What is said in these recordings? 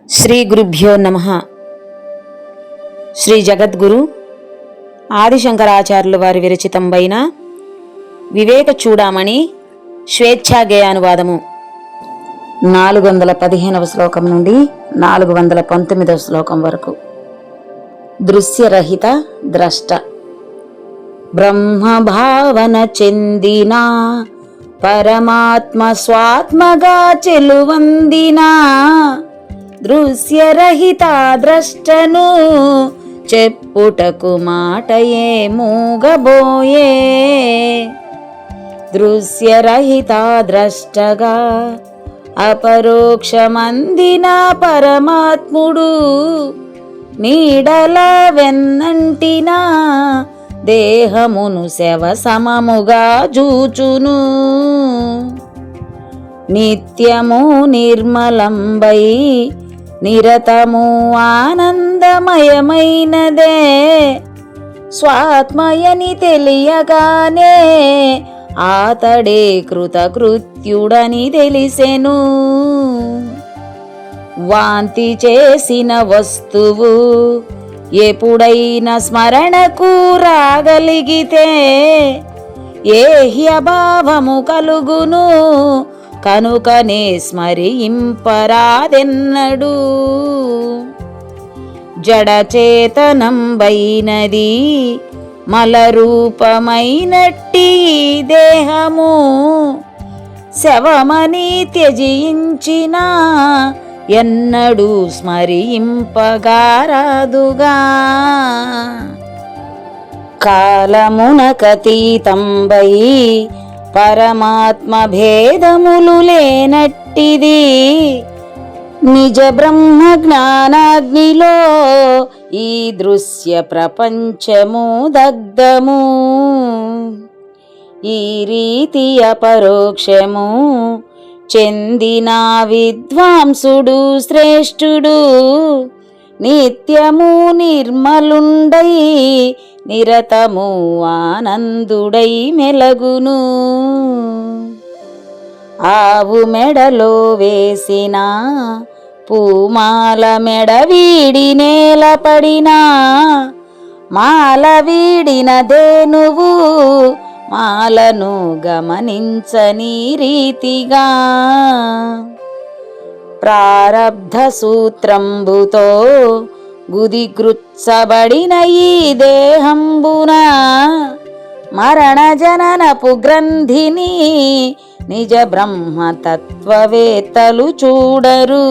శ్రీ గురుభ్యో నమః. శ్రీ జగద్గురు ఆదిశంకరాచార్యుల వారి విరచితంబైన వివేక చూడామణి స్వేచ్ఛాగేయానువాదము 415వ శ్లోకం నుండి 419వ శ్లోకం వరకు. దృశ్యరహిత ద్రష్ట. బ్రహ్మభావన చెందిన పరమాత్మ స్వాత్మగా చెలువందిన దృశ్యరహిత ద్రష్టను చెప్పుటకు మాటయే మూగబోయే. దృశ్యరహిత ద్రష్టగా అపరోక్షమందిన పరమాత్ముడు నీడల వెన్నంటిన దేహమును శవ సమముగా జూచును. నిత్యము నిర్మలంబై నిరతము ఆనందమయమైనదే స్వాత్మయని తెలియగానే ఆతడే కృతకృత్యుడని తెలిసెను. వాంతి చేసిన వస్తువు ఎప్పుడైనా స్మరణకు రాగలిగితే ఏహ్యభావము కలుగును కనుకనే స్మరింపరాదెన్నడు. జడచేతనంబైనది మలరూపమైనట్టి దేహము శవమని త్యజించిన ఎన్నడూ స్మరింపగారాదుగా. కాలమునకతీతంబై పరమాత్మ భేదములు లేనట్టిది నిజ బ్రహ్మ జ్ఞానాగ్నిలో ఈ దృశ్య ప్రపంచము దగ్ధము. ఈ రీతి అపరోక్షము చెందిన విద్వాంసుడు శ్రేష్ఠుడు నిత్యము నిర్మలుండై నిరతము ఆనందుడై మెలగును. ఆవు మెడలో వేసిన పూమాల మెడ వీడి నేల పడినా మాల వీడిన దేనువు మాలను గమనించని రీతిగా. ప్రారబ్ధ సూత్రంబుతో గుదిగృత్సబడిన ఈ దేహంబున మరణ జననపు గ్రంథిని నిజ బ్రహ్మతత్వవేత్తలు చూడరు.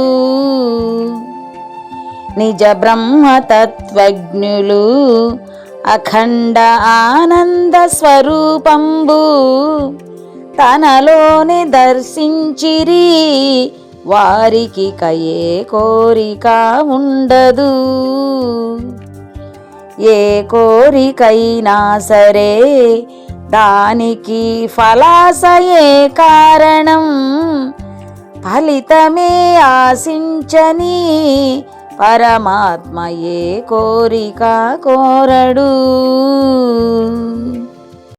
నిజ బ్రహ్మతత్వజ్ఞులు అఖండ ఆనంద స్వరూపంబు తనలోని దర్శించిరి వారికి కయే కోరిక ఉండదు. ఏ కోరికైనా సరే దానికి ఫలాసయే కారణం ఫలితమే ఆశించని పరమాత్మ ఏ కోరిక కోరడు.